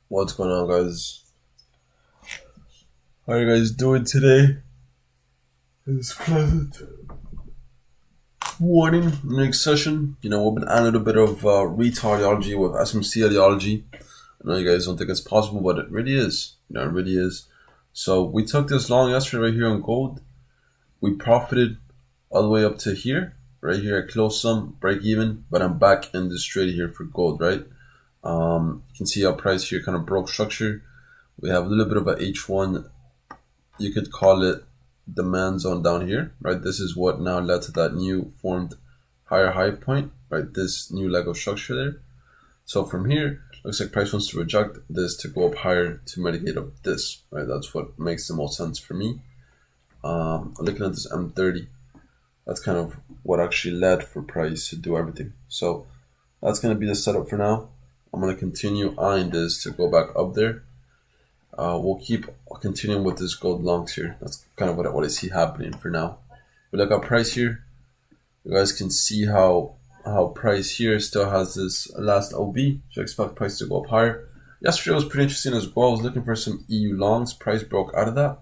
What's going on, guys? How are you guys doing today? It's pleasant morning. Next session, we've been at a little bit of retail ideology with SMC ideology. I know you guys don't think it's possible, but it really is. It really is. So we took this long yesterday right here on gold. We profited all the way up to here, right here at close sum, break even, but I'm back in this trade here for gold, right? You can see our price here kind of broke structure. We have a little bit of a H1, you could call it demand zone down here, right? This is what now led to that new formed higher high point, right? This new leg of structure there. So from here, looks like price wants to reject this to go up higher to mitigate up this, right? That's what makes the most sense for me. Looking at this M30, that's kind of what actually led for price to do everything. So that's going to be the setup for now. I'm going to continue eyeing this to go back up there. We'll keep continuing with this gold longs here. That's kind of what I see happening for now. We look at price here. You guys can see how price here still has this last OB. So I expect price to go up higher. Yesterday was pretty interesting as well. I was looking for some EU longs. Price broke out of that.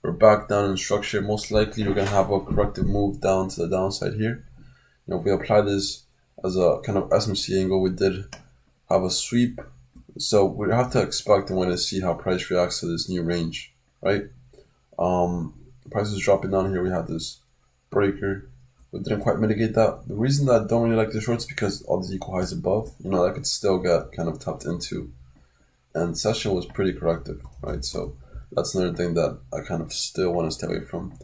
We're back down in structure. Most likely we're going to have a corrective move down to the downside here. If we apply this as a kind of SMC angle, we did have a sweep. So we have to expect and want to see how price reacts to this new range, right? Price is dropping down here. We had this breaker. We didn't quite mitigate that. The reason that I don't really like the shorts is because all these equal highs above, that could still get kind of tapped into. And session was pretty corrective, right? So that's another thing that I kind of still want to stay away from.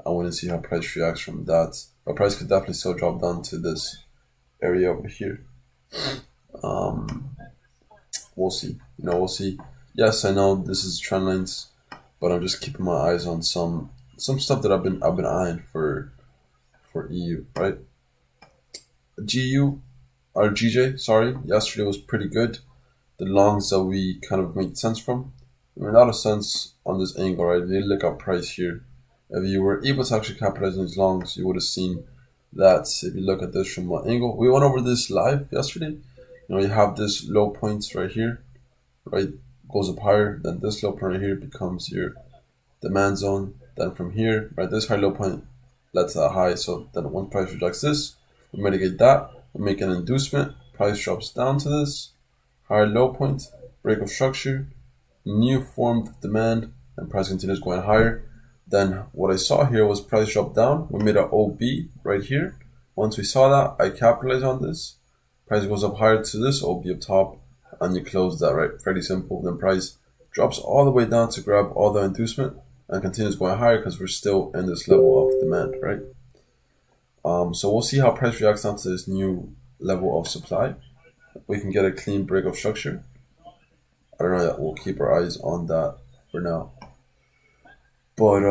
I want to see how price reacts from that. But price could definitely still drop down to this area over here. We'll see. We'll see. Yes, I know this is trend lines, but I'm just keeping my eyes on some stuff that I've been eyeing for EU, right? GJ, sorry, yesterday was pretty good. The longs that we kind of made sense from. Made a lot of sense on this angle, right? If you look at price here, if you were able to actually capitalize on these longs, you would have seen that if you look at this from one angle. We went over this live yesterday. You have this low points right here, right? Goes up higher, then this low point right here becomes your demand zone. Then from here, right, this high low point led to that high. So then once price rejects this, we mitigate that, we make an inducement, price drops down to this, higher low point, break of structure, new formed demand, and price continues going higher. Then what I saw here was price drop down. We made an OB right here. Once we saw that, I capitalized on this. Price goes up higher to this OB up top, and you close that, right? Fairly simple. Then price drops all the way down to grab all the inducement and continues going higher because we're still in this level of demand, right? So we'll see how price reacts down to this new level of supply. We can get a clean break of structure. I don't know yet. We'll keep our eyes on that for now. But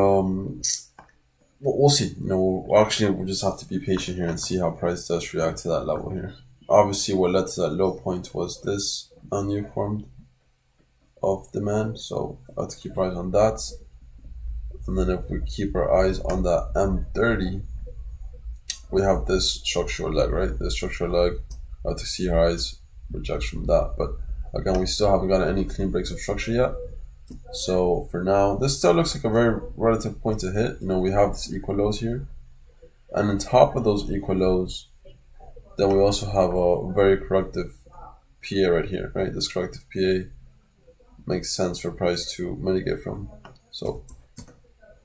we'll see. We'll just have to be patient here and see how price does react to that level here. Obviously, what led to that low point was this new form of demand, so I have to keep our eyes on that. And then if we keep our eyes on that M30, we have this structural leg, right? This structural leg, I have to see our eyes reject from that. But again, we still haven't gotten any clean breaks of structure yet. So for now, this still looks like a very relative point to hit. We have this equal lows here. And on top of those equal lows, then we also have a very corrective PA right here, right? This corrective PA makes sense for price to mitigate from. So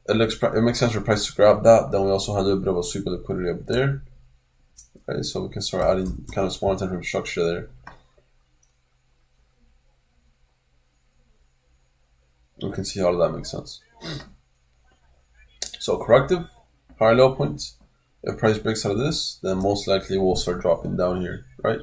it makes sense for price to grab that. Then we also have a little bit of a sweep of liquidity up there, right? So we can start adding kind of small time frame structure there. You can see how that makes sense. So corrective, higher low points. If price breaks out of this, then most likely we'll start dropping down here, right?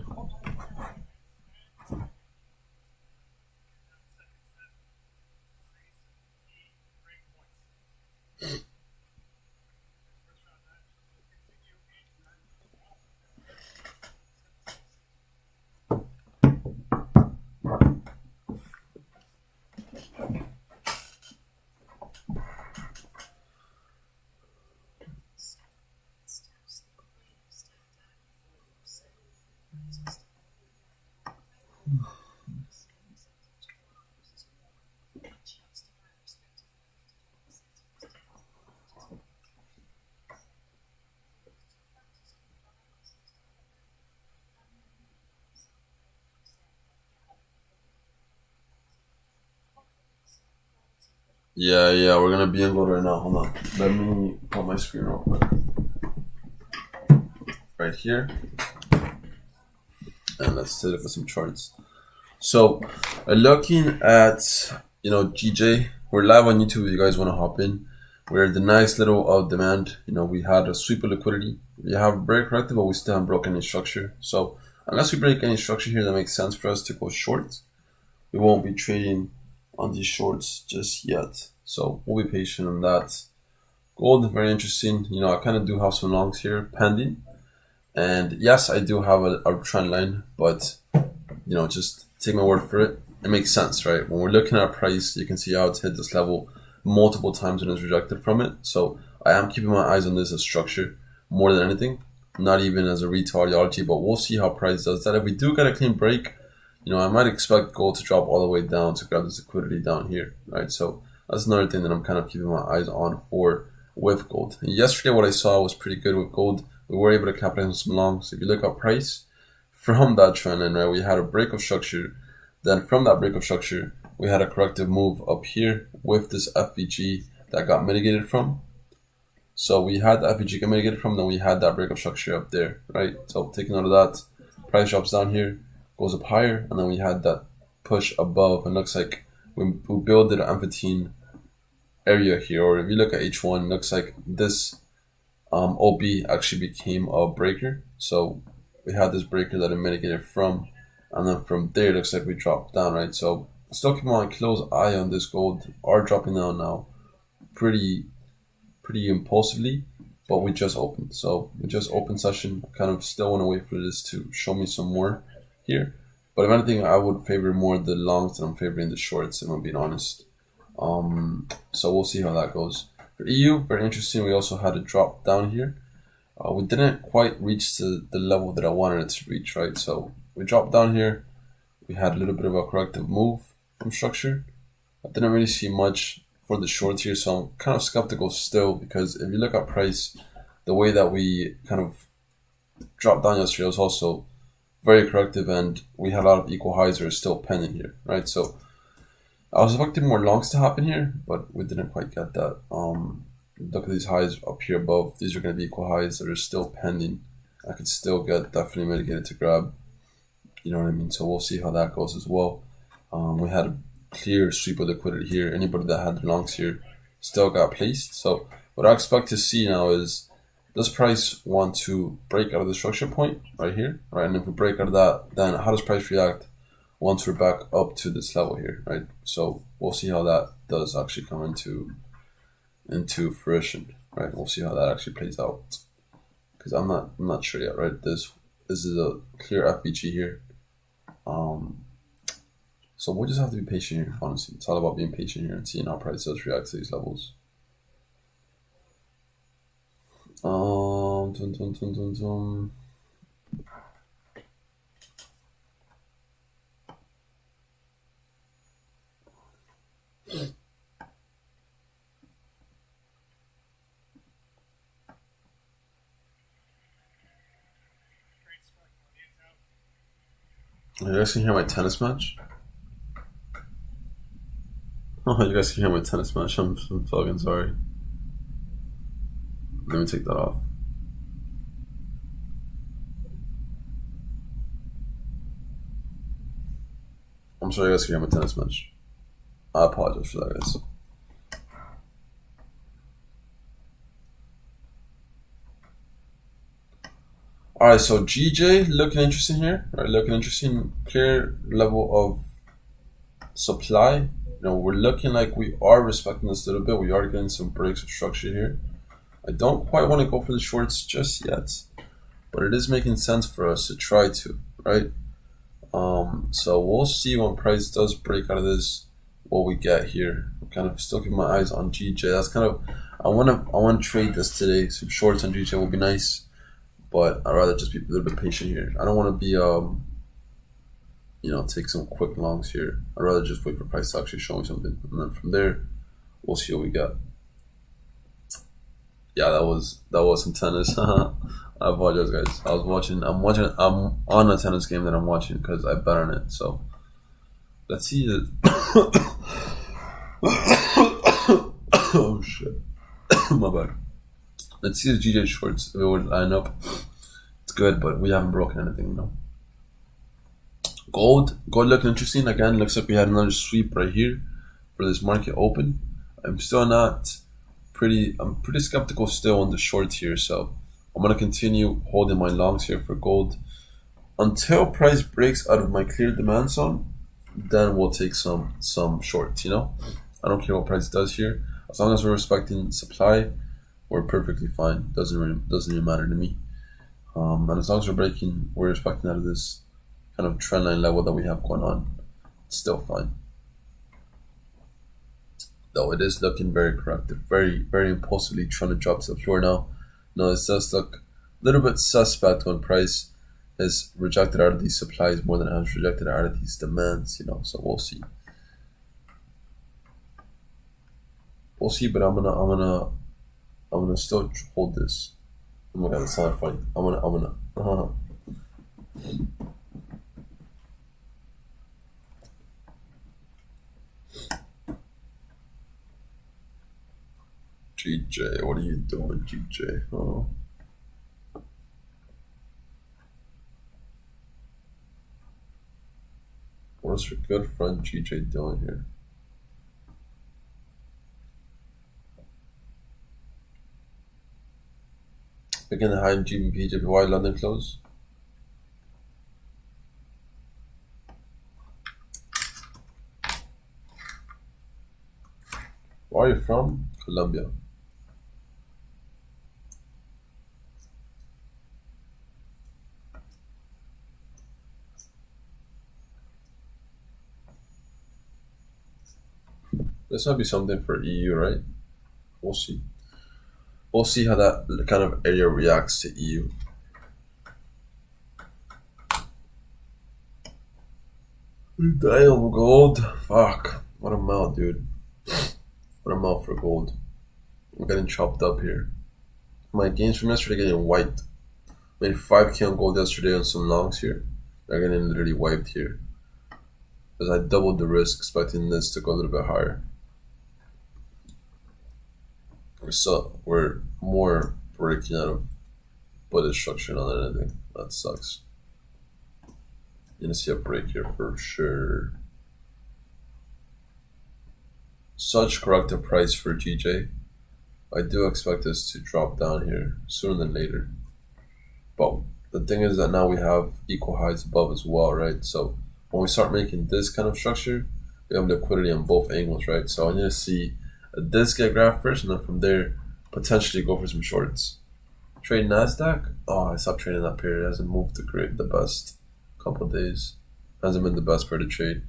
Yeah, we're gonna be in gold right now. Hold on. Let me put my screen real quick. Right here. And let's take a look at some charts. So, looking at, GJ, we're live on YouTube if you guys want to hop in. We're the nice little demand. We had a sweep of liquidity. We have very corrective, but we still haven't broken any structure. So, unless we break any structure here that makes sense for us to go short, we won't be trading on these shorts just yet. So, we'll be patient on that. Gold, very interesting. I kind of do have some longs here pending. And yes, I do have a trend line, but just take my word for it. It makes sense, right? When we're looking at price, you can see how it's hit this level multiple times and is rejected from it. So I am keeping my eyes on this as structure more than anything, not even as a retail ideology, but we'll see how price does that. If we do get a clean break, I might expect gold to drop all the way down to grab this liquidity down here, right? So that's another thing that I'm kind of keeping my eyes on for with gold. And yesterday, what I saw was pretty good with gold. We were able to capitalize on some longs. If you look at price from that trend line, right, we had a break of structure. Then from that break of structure, we had a corrective move up here with this FVG that got mitigated from. So we had the FVG get mitigated from, then we had that break of structure up there, right? So taking out of that, price drops down here, goes up higher, and then we had that push above. And looks like we built an amphithean area here, or if you look at H1, looks like this OB actually became a breaker. So we had this breaker that it mitigated from, and then from there it looks like we dropped down, right? So still keep on a close eye on this gold. Are dropping down now pretty impulsively, but we just opened. So we just opened session. I kind of still want to wait for this to show me some more here. But if anything, I would favor more the longs than I'm favoring the shorts, if I'm being honest. So we'll see how that goes. For EU, very interesting. We also had a drop down here. We didn't quite reach the level that I wanted it to reach, right? So we dropped down here. We had a little bit of a corrective move from structure. I didn't really see much for the shorts here, so I'm kind of skeptical still, because if you look at price, the way that we kind of dropped down yesterday was also very corrective, and we had a lot of equal highs that are still pending here, right? So I was expecting more longs to happen here, but we didn't quite get that. Look at these highs up here above. These are going to be equal highs that are still pending. I could still get definitely mitigated to grab. You know what I mean? So we'll see how that goes as well. We had a clear sweep of liquidity here. Anybody that had the longs here still got placed. So what I expect to see now is, does price want to break out of the structure point right here, right? And if we break out of that, then how does price react once we're back up to this level here, right? So we'll see how that does actually come into fruition, right? We'll see how that actually plays out, because I'm not sure yet, right? This is a clear FVG here. So we'll just have to be patient here, honestly. It's all about being patient here and seeing how price does react to these levels. Dun, dun, dun, dun, dun. You guys can hear my tennis match? Oh, you guys can hear my tennis match. I'm fucking sorry. Let me take that off. I'm sorry you guys can hear my tennis match. I apologize for that, guys. Alright, so GJ looking interesting here. Right, looking interesting. Clear level of supply. We're looking like we are respecting this a little bit. We are getting some breaks of structure here. I don't quite want to go for the shorts just yet, but it is making sense for us to try to, right? So we'll see when price does break out of this, what we get here. I'm kind of still keeping my eyes on GJ. That's kind of, I want to trade this today. Some shorts on GJ will be nice, but I'd rather just be a little bit patient here. I don't want to be take some quick longs here. I'd rather just wait for price to actually show me something, and then from there we'll see what we got. Yeah, that was some tennis. I apologize, guys. I'm on a tennis game that I'm watching because I bet on it. So let's see Oh shit. My bad. Let's see the GJ shorts if it would line up. It's good, but we haven't broken anything, Gold looking interesting again. Looks like we had another sweep right here for this market open. I'm still not pretty. I'm pretty skeptical still on the shorts here, so I'm gonna continue holding my longs here for gold until price breaks out of my clear demand zone. Then we'll take some shorts. I don't care what price does here, as long as we're respecting supply, we're perfectly fine. Doesn't really matter to me. And as long as we're respecting out of this kind of trendline level that we have going on, it's still fine. Though it is looking very corrective, very, very impulsively trying to drop to the floor now. No, it does look a little bit suspect when price is rejected out of these supplies more than it has rejected out of these demands, so we'll see. We'll see, but I'm gonna still hold this. Oh my god, that's not funny. GJ, what are you doing, GJ? Oh. What's your good friend GJ doing here? Begin the high in GBP, JPY, London close. Where are you from? Colombia. This might be something for EU, right? We'll see. We'll see how that kind of area reacts to EU. Damn, gold. Fuck. What a mouth, dude. What a mouth for gold. I'm getting chopped up here. My gains from yesterday getting wiped. Made 5K on gold yesterday on some longs here. They're getting literally wiped here. Because I doubled the risk expecting this to go a little bit higher. We're more breaking out of bullish structure than anything. That sucks. You're gonna see a break here for sure. Such corrective price for GJ. I do expect this to drop down here sooner than later. But the thing is that now we have equal highs above as well, right? So when we start making this kind of structure, we have liquidity on both angles, right? So I'm gonna see this get graph first, and then from there potentially go for some shorts. Trade Nasdaq. Oh, I stopped trading that period. It hasn't moved the best couple of days. Hasn't been the best pair to trade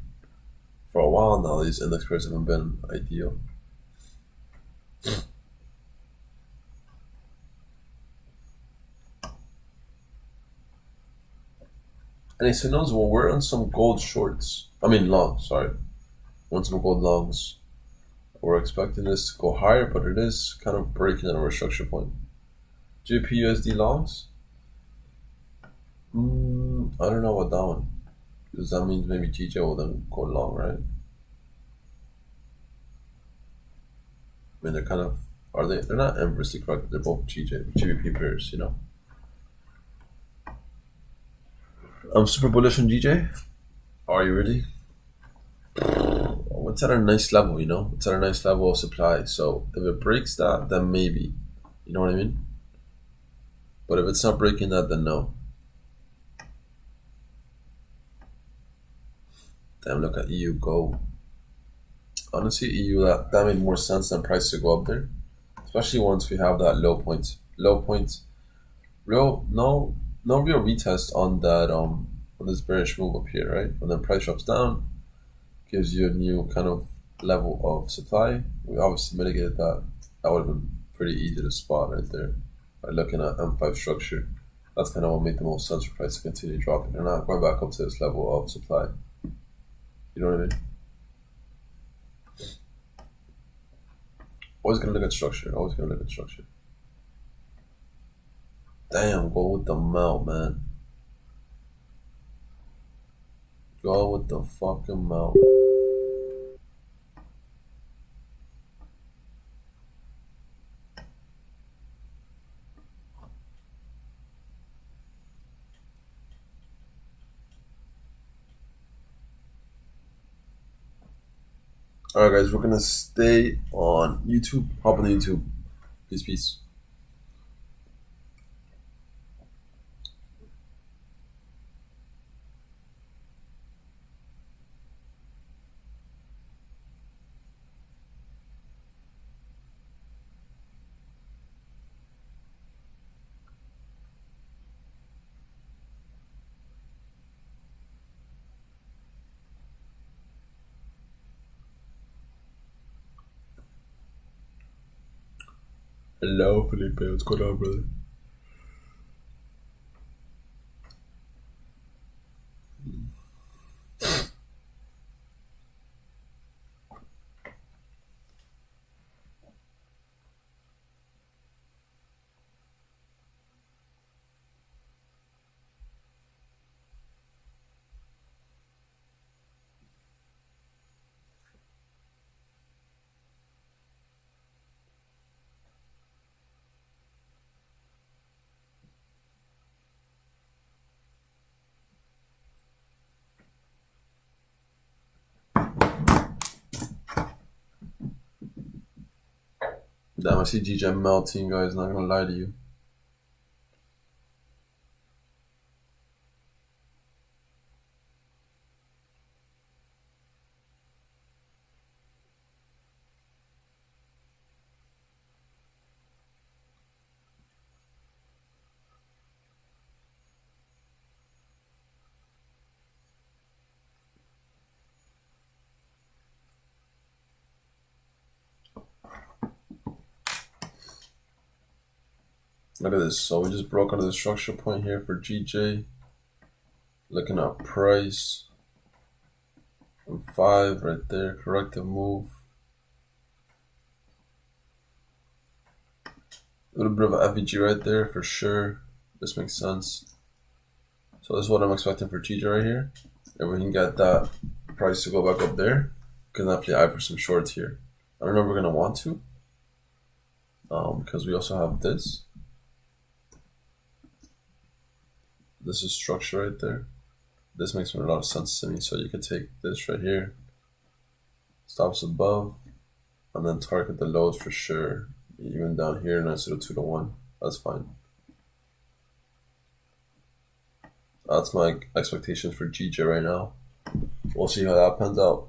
for a while now. These index pairs haven't been ideal. And he said, "No, well, we're on some gold shorts. I mean longs. Sorry, we're on some gold longs. We're expecting this to go higher, but it is kind of breaking at our structure point. GPUSD longs? I don't know about that one. Because that means maybe GJ will then go long, right? I mean, they're kind of, they're not inversely correct. They're both GBP pairs, I'm super bullish on GJ. Are you ready? It's at a nice level, It's at a nice level of supply. So if it breaks that, then maybe. You know what I mean? But if it's not breaking that, then no. Damn, look at EU go. Honestly, EU, that made more sense than price to go up there. Especially once we have that low point. No real retest on that on this bearish move up here, right? When the price drops down, gives you a new kind of level of supply. We obviously mitigated that. That would have been pretty easy to spot right there by looking at M5 structure. That's kind of what made the most sense for price to continue dropping. They're not going back up to this level of supply. You know what I mean? Always gonna look at structure. Damn, go with the mount, man. Go with the fucking mount. All right, guys, we're gonna stay on YouTube. Hop on YouTube. Peace, peace. Hello, Felipe. What's going on, brother? Damn, I see GJ melting, guys. Not gonna lie to you. Look at this. So we just broke out of the structure point here for GJ. Looking at price. And 5 right there. Corrective move. A little bit of an FEG right there for sure. This makes sense. So this is what I'm expecting for GJ right here. If we can get that price to go back up there, we can definitely eye for some shorts here. I don't know if we're gonna want to, because we also have this. This is structure right there. This makes a lot of sense to me. So you could take this right here, stops above, and then target the lows for sure. Even down here, nice little 2-to-1. That's fine. That's my expectations for GJ right now. We'll see how that pans out.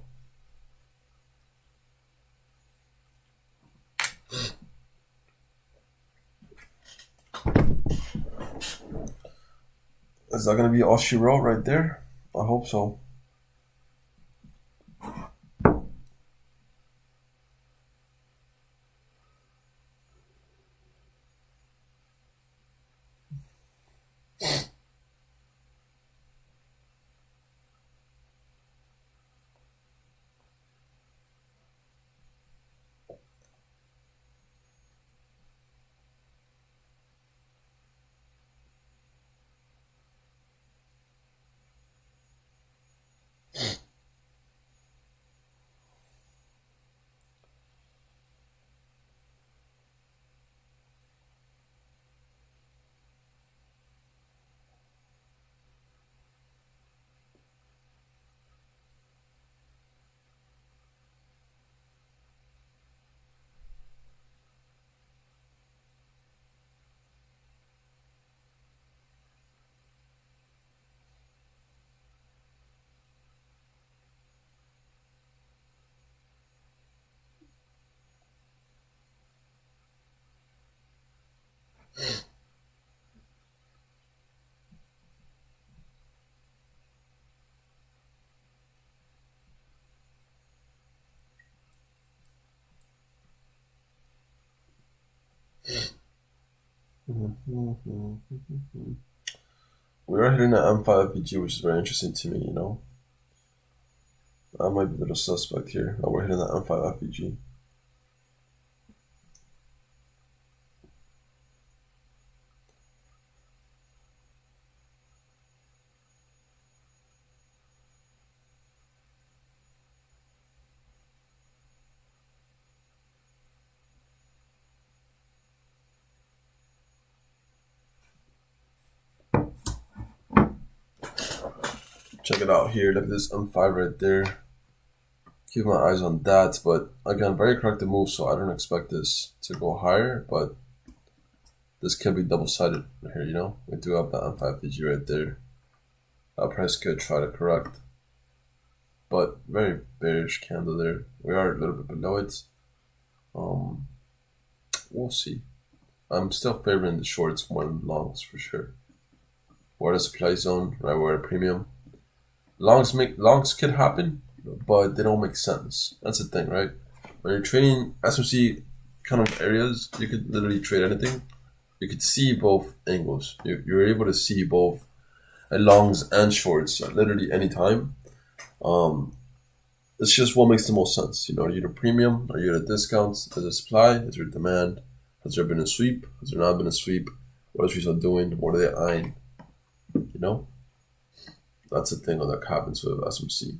Is that going to be all she wrote right there? I hope so. We are hitting an M5 FPG, which is very interesting to me, you know. I might be a little suspect here. Oh, we're hitting the M5 FPG. Check it out here. Look at this M5 right there. keep my eyes on that. But again, very corrective move, so I don't expect this to go higher. But this can be double-sided here, you know? We do have the M5 VG right there. That price could try to correct. But very bearish candle there. We are a little bit below it. We'll see. I'm still favoring the shorts more than longs for sure. We're at a supply zone, right? We're at a premium. Longs could happen, but they don't make sense. That's the thing, right? When you're trading SMC kind of areas, you could literally trade anything. You could see both angles. You're able to see both longs and shorts at literally any time. It's just what makes the most sense. You know, are you at a premium? Are you at a discount? Is there supply? Is there demand? Has there been a sweep? Has there not been a sweep? What is result doing? What are they eyeing? You know? That's the thing that happens with SMC.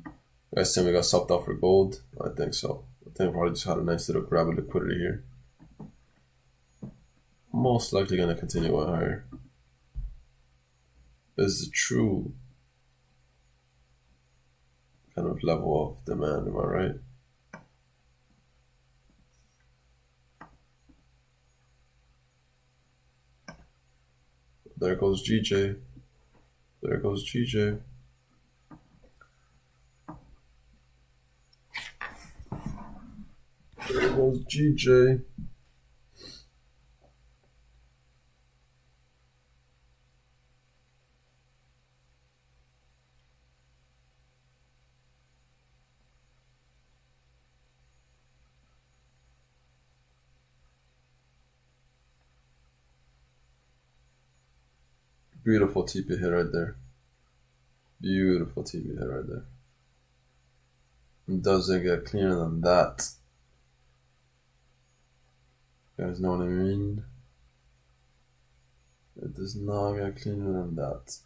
You guys think we got stopped off for gold? I think so. I think we probably just had a nice little grab of liquidity here. Most likely going to continue going higher. This is a true kind of level of demand, am I right? There goes GJ. There goes GJ. There goes GJ. Beautiful TP hit right there. Beautiful TP hit right there. It doesn't get cleaner than that. You guys know what I mean? It does not get cleaner than that.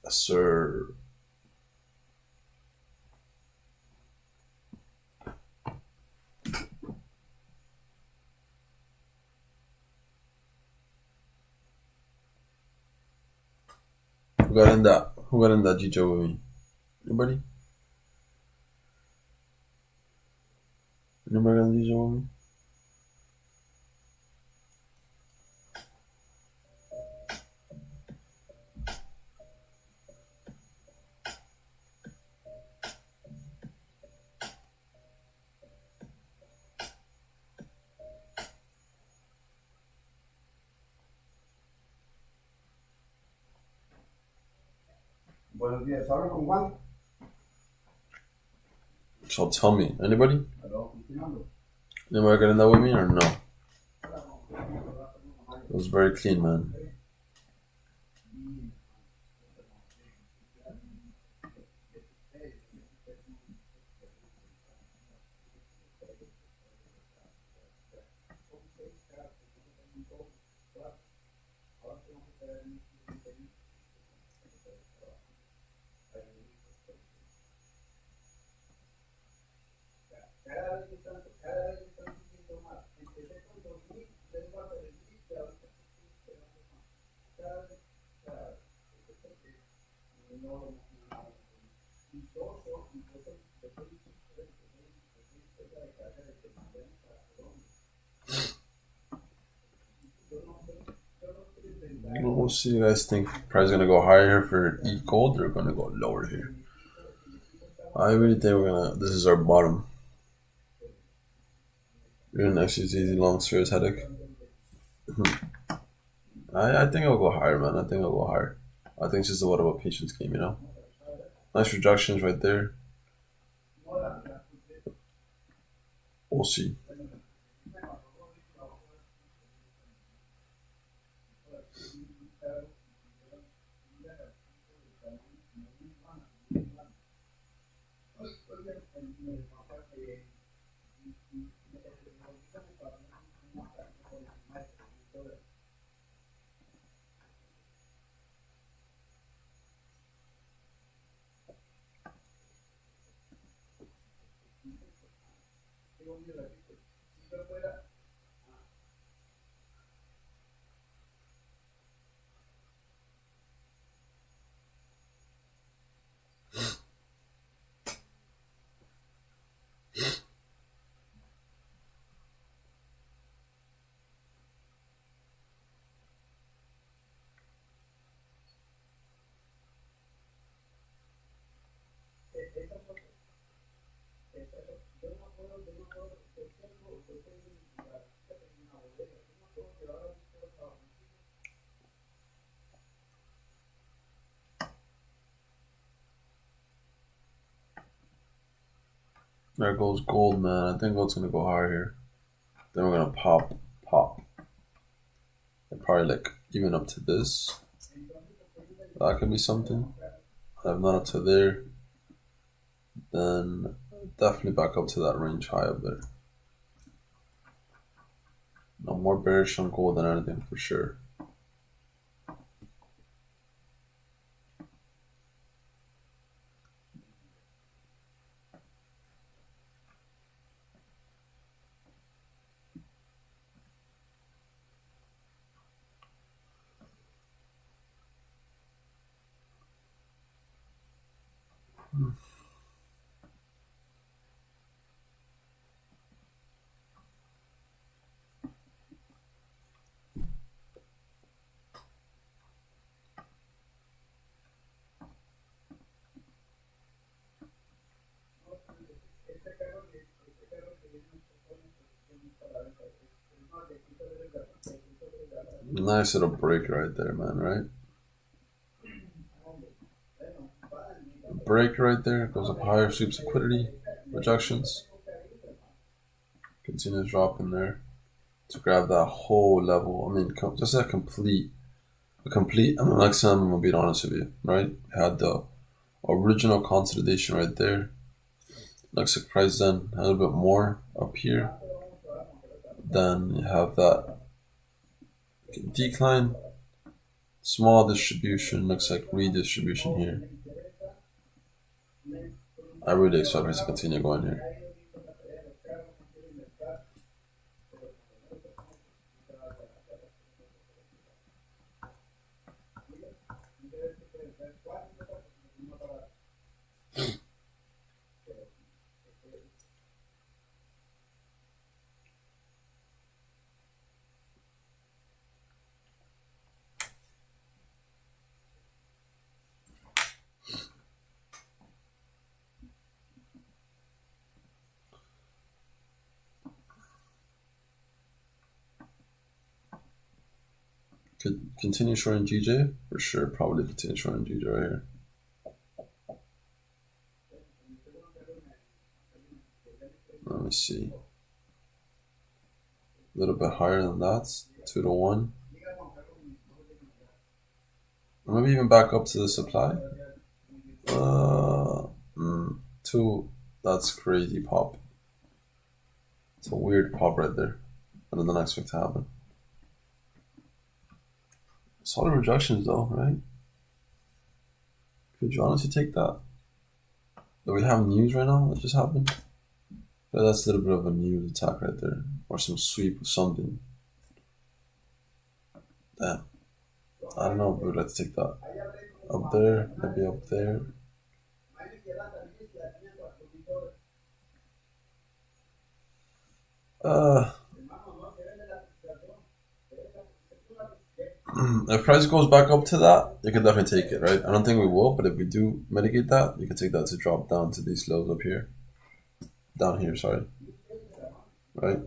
Yes, sir. Who got in that? Who got in that GJ with me? Anybody? Anybody got in the GJ with me? Buenos días, ¿hablo con Juan? So tell me, anybody? Hello, continuando. Anybody got in that with me or no? It was very clean, man. We'll see. You guys think price is gonna go higher for E gold or gonna go lower here? I really think we're gonna. This is our bottom. You're an XYZ long serious headache. I think I'll go higher, man. I think I'll go higher. I think it's just a lot of a patience game, you know. Nice rejections right there. We'll see. There goes gold, man. I think gold's gonna go higher here. Then we're gonna pop. And probably like even up to this. That could be something. If not up to there, then definitely back up to that range high up there. No more bearish on gold than anything for sure. Nice little break right there, man, right? Break right there, goes up higher, sweeps liquidity, rejections. Continues dropping there to grab that whole level. I mean, just a complete maximum, I'm gonna be honest with you, right? Had the original consolidation right there. Looks like price then a little bit more up here. Then you have that decline, small distribution, looks like redistribution here. I really expect it to continue going here. Could continue shorting GJ for sure. Probably continue shorting GJ right here. Let me see. A little bit higher than that. 2 to 1. Maybe even back up to the supply. 2. That's crazy pop. It's a weird pop right there. I did not expect to happen. Solid rejections though, right? Could you honestly take that? Do we have news right now that just happened? Yeah, that's a little bit of a news attack right there. Or some sweep of something. Damn. I don't know if we would like to take that. Up there, maybe up there. If price goes back up to that, you can definitely take it, right? I don't think we will, but if we do mitigate that, you can take that to drop down to these lows up here. Down here, sorry. Right?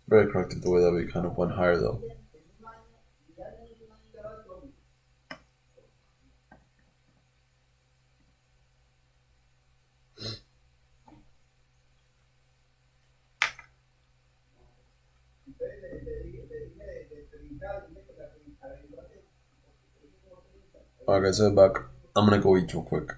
Very corrective the way that we kind of went higher though. Alright guys, I'm back. I'm gonna go eat real quick.